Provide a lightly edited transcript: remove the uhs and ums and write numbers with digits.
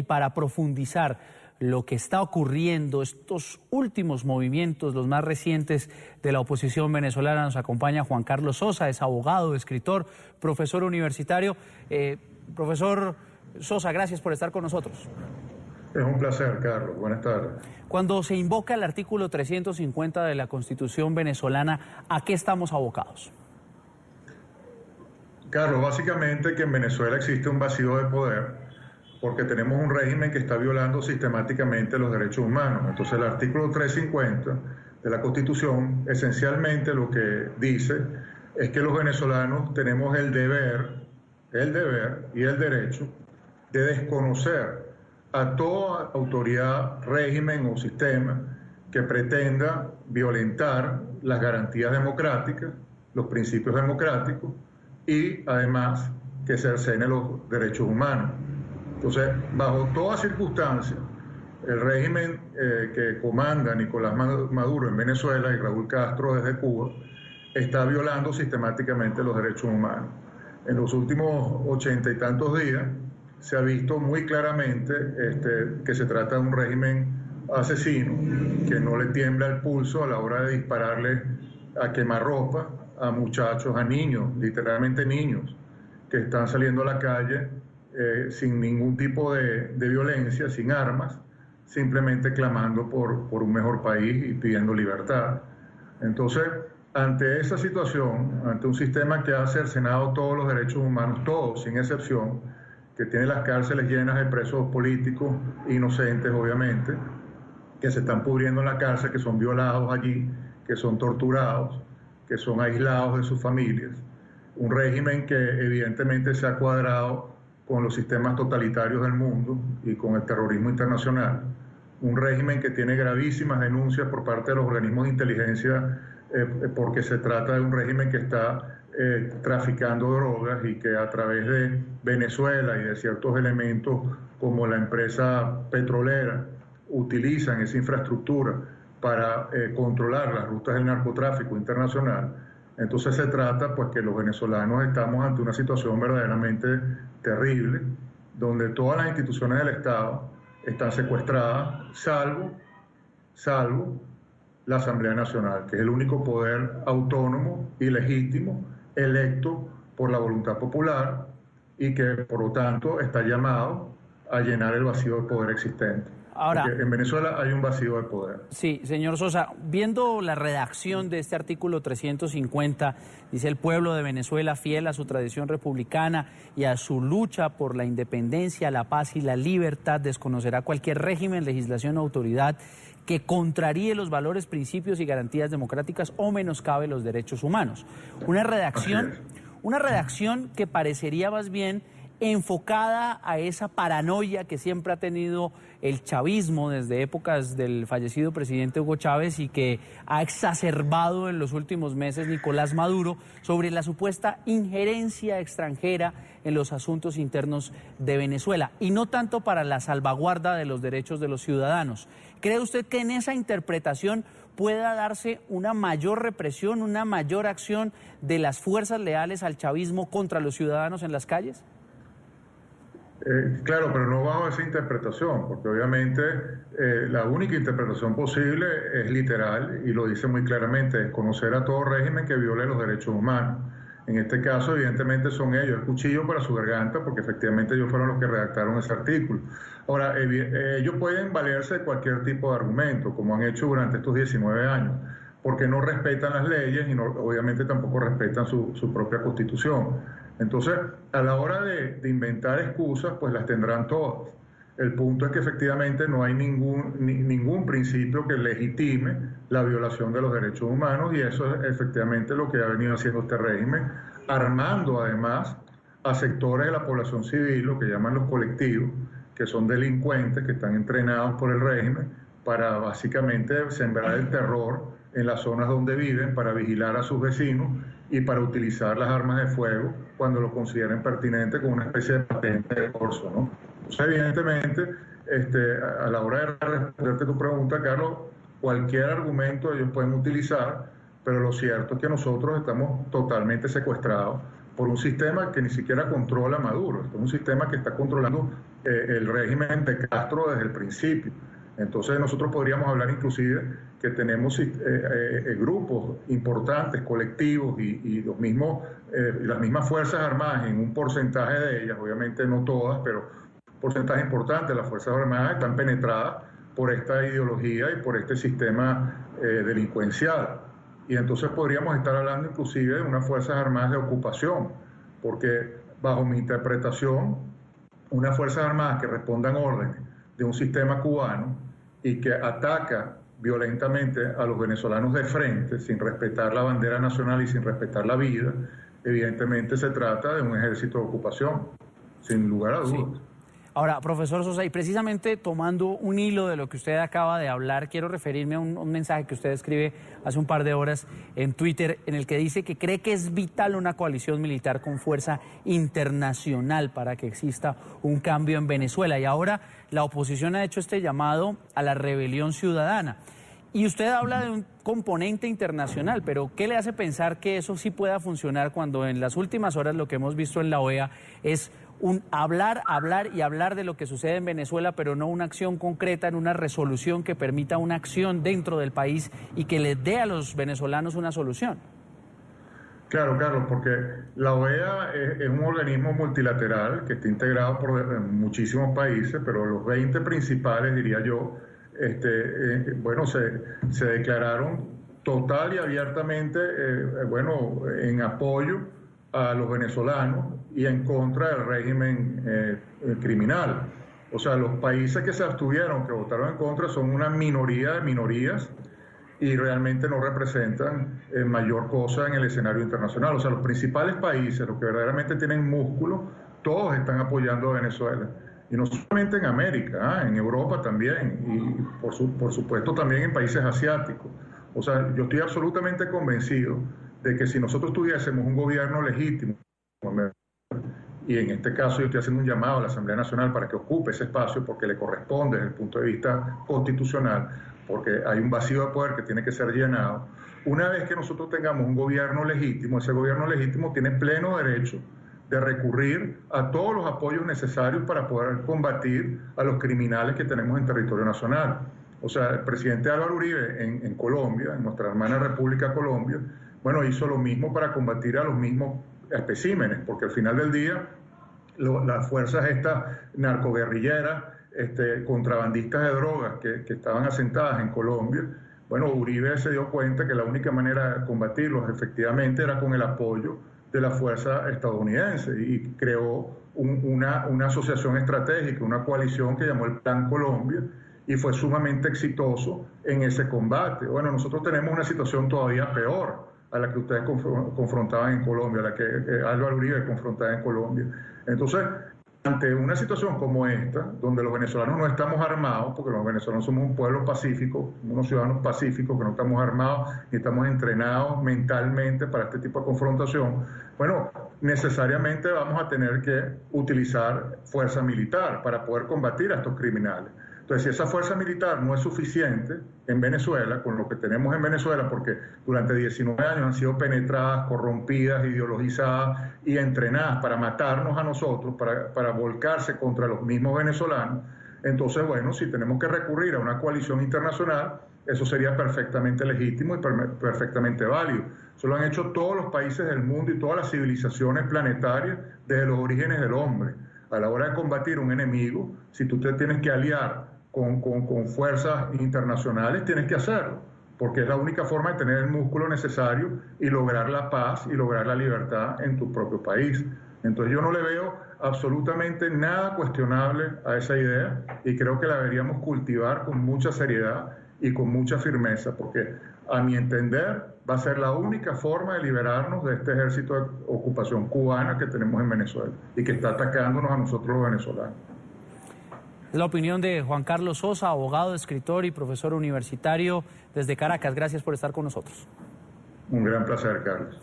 para profundizar lo que está ocurriendo, estos últimos movimientos, los más recientes de la oposición venezolana, nos acompaña Juan Carlos Sosa, es abogado, escritor, profesor universitario. Profesor Sosa, gracias por estar con nosotros. Es un placer, Carlos. Buenas tardes. Cuando se invoca el artículo 350 de la Constitución venezolana, ¿a qué estamos abocados? Carlos, básicamente que en Venezuela existe un vacío de poder porque tenemos un régimen que está violando sistemáticamente los derechos humanos. Entonces el artículo 350 de la Constitución esencialmente lo que dice es que los venezolanos tenemos el deber y el derecho de desconocer a toda autoridad, régimen o sistema que pretenda violentar las garantías democráticas, los principios democráticos y además que cercene los derechos humanos. Entonces, bajo toda circunstancia, el régimen que comanda Nicolás Maduro en Venezuela y Raúl Castro desde Cuba está violando sistemáticamente los derechos humanos. En los últimos 80 y tantos días se ha visto muy claramente que se trata de un régimen asesino, que no le tiembla el pulso a la hora de dispararle a quemarropa a muchachos, a niños, literalmente niños, que están saliendo a la calle sin ningún tipo de violencia, sin armas, simplemente clamando por un mejor país y pidiendo libertad. Entonces, ante esa situación, ante un sistema que ha cercenado todos los derechos humanos, todos, sin excepción, que tiene las cárceles llenas de presos políticos inocentes, obviamente, que se están pudriendo en la cárcel, que son violados allí, que son torturados, que son aislados de sus familias. Un régimen que evidentemente se ha cuadrado con los sistemas totalitarios del mundo y con el terrorismo internacional. Un régimen que tiene gravísimas denuncias por parte de los organismos de inteligencia porque se trata de un régimen que está traficando drogas y que a través de Venezuela y de ciertos elementos como la empresa petrolera utilizan esa infraestructura para controlar las rutas del narcotráfico internacional. Entonces se trata pues que los venezolanos estamos ante una situación verdaderamente terrible, donde todas las instituciones del Estado están secuestradas, salvo la Asamblea Nacional, que es el único poder autónomo y legítimo electo por la voluntad popular y que por lo tanto está llamado a llenar el vacío de poder existente. Ahora, porque en Venezuela hay un vacío de poder. Sí, señor Sosa, viendo la redacción de este artículo 350, dice: el pueblo de Venezuela, fiel a su tradición republicana y a su lucha por la independencia, la paz y la libertad, desconocerá cualquier régimen, legislación o autoridad que contraríe los valores, principios y garantías democráticas o menoscabe los derechos humanos. Una redacción que parecería más bien enfocada a esa paranoia que siempre ha tenido el chavismo desde épocas del fallecido presidente Hugo Chávez y que ha exacerbado en los últimos meses Nicolás Maduro sobre la supuesta injerencia extranjera en los asuntos internos de Venezuela y no tanto para la salvaguarda de los derechos de los ciudadanos. ¿Cree usted que en esa interpretación pueda darse una mayor represión, una mayor acción de las fuerzas leales al chavismo contra los ciudadanos en las calles? Claro, pero no bajo esa interpretación, porque obviamente la única interpretación posible es literal y lo dice muy claramente: desconocer a todo régimen que viole los derechos humanos. En este caso, evidentemente, son ellos, el cuchillo para su garganta, porque efectivamente ellos fueron los que redactaron ese artículo. Ahora, ellos pueden valerse de cualquier tipo de argumento, como han hecho durante estos 19 años, porque no respetan las leyes y no, obviamente tampoco respetan su propia constitución. Entonces, a la hora de inventar excusas, pues las tendrán todas. El punto es que efectivamente no hay ningún principio que legitime la violación de los derechos humanos y eso es efectivamente lo que ha venido haciendo este régimen, armando además a sectores de la población civil, lo que llaman los colectivos, que son delincuentes que están entrenados por el régimen para básicamente sembrar el terror en las zonas donde viven, para vigilar a sus vecinos y para utilizar las armas de fuego cuando lo consideren pertinente con una especie de patente de corso, ¿no? Entonces, evidentemente, a la hora de responderte tu pregunta, Carlos, cualquier argumento ellos pueden utilizar, pero lo cierto es que nosotros estamos totalmente secuestrados por un sistema que ni siquiera controla a Maduro. Es un sistema que está controlando el régimen de Castro desde el principio. Entonces nosotros podríamos hablar inclusive que tenemos grupos importantes, colectivos y las mismas Fuerzas Armadas, en un porcentaje de ellas, obviamente no todas, pero un porcentaje importante de las Fuerzas Armadas están penetradas por esta ideología y por este sistema delincuencial. Y entonces podríamos estar hablando inclusive de unas Fuerzas Armadas de ocupación, porque bajo mi interpretación, unas Fuerzas Armadas que respondan órdenes de un sistema cubano y que ataca violentamente a los venezolanos de frente, sin respetar la bandera nacional y sin respetar la vida, evidentemente se trata de un ejército de ocupación, sin lugar a dudas. Sí. Ahora, profesor Sosa, y precisamente tomando un hilo de lo que usted acaba de hablar, quiero referirme a un mensaje que usted escribe hace un par de horas en Twitter, en el que dice que cree que es vital una coalición militar con fuerza internacional para que exista un cambio en Venezuela. Y ahora la oposición ha hecho este llamado a la rebelión ciudadana. Y usted habla de un componente internacional, pero ¿qué le hace pensar que eso sí pueda funcionar cuando en las últimas horas lo que hemos visto en la OEA es un hablar y hablar de lo que sucede en Venezuela, pero no una acción concreta, en una resolución que permita una acción dentro del país y que le dé a los venezolanos una solución? Claro, Carlos, porque la OEA es un organismo multilateral que está integrado por muchísimos países, pero los 20 principales, diría yo, se declararon total y abiertamente, en apoyo a los venezolanos y en contra del régimen criminal. O sea, los países que se abstuvieron, que votaron en contra, son una minoría de minorías y realmente no representan mayor cosa en el escenario internacional. O sea, los principales países, los que verdaderamente tienen músculo, todos están apoyando a Venezuela. Y no solamente en América, en Europa también, y por supuesto también en países asiáticos. O sea, yo estoy absolutamente convencido de que si nosotros tuviésemos un gobierno legítimo, y en este caso yo estoy haciendo un llamado a la Asamblea Nacional para que ocupe ese espacio porque le corresponde desde el punto de vista constitucional, porque hay un vacío de poder que tiene que ser llenado. Una vez que nosotros tengamos un gobierno legítimo, ese gobierno legítimo tiene pleno derecho de recurrir a todos los apoyos necesarios para poder combatir a los criminales que tenemos en territorio nacional. O sea, el presidente Álvaro Uribe en Colombia, en nuestra hermana República Colombia, hizo lo mismo para combatir a los mismos especímenes, porque al final del día las fuerzas estas narcoguerrilleras, contrabandistas de drogas que estaban asentadas en Colombia, Uribe se dio cuenta que la única manera de combatirlos efectivamente era con el apoyo de la fuerza estadounidense y creó una asociación estratégica, una coalición que llamó el Plan Colombia y fue sumamente exitoso en ese combate. Bueno, nosotros tenemos una situación todavía peor a la que ustedes confrontaban en Colombia, a la que Álvaro Uribe confrontaba en Colombia. Entonces, ante una situación como esta, donde los venezolanos no estamos armados, porque los venezolanos somos un pueblo pacífico, unos ciudadanos pacíficos que no estamos armados ni estamos entrenados mentalmente para este tipo de confrontación, necesariamente vamos a tener que utilizar fuerza militar para poder combatir a estos criminales. Entonces, si esa fuerza militar no es suficiente en Venezuela, con lo que tenemos en Venezuela, porque durante 19 años han sido penetradas, corrompidas, ideologizadas y entrenadas para matarnos a nosotros, para volcarse contra los mismos venezolanos, entonces, si tenemos que recurrir a una coalición internacional, eso sería perfectamente legítimo y perfectamente válido. Eso lo han hecho todos los países del mundo y todas las civilizaciones planetarias desde los orígenes del hombre. A la hora de combatir un enemigo, si tú te tienes que aliar con fuerzas internacionales, tienes que hacerlo, porque es la única forma de tener el músculo necesario y lograr la paz y lograr la libertad en tu propio país. Entonces yo no le veo absolutamente nada cuestionable a esa idea y creo que la deberíamos cultivar con mucha seriedad y con mucha firmeza, porque a mi entender va a ser la única forma de liberarnos de este ejército de ocupación cubana que tenemos en Venezuela y que está atacándonos a nosotros los venezolanos. La opinión de Juan Carlos Sosa, abogado, escritor y profesor universitario desde Caracas. Gracias por estar con nosotros. Un gran placer, Carlos.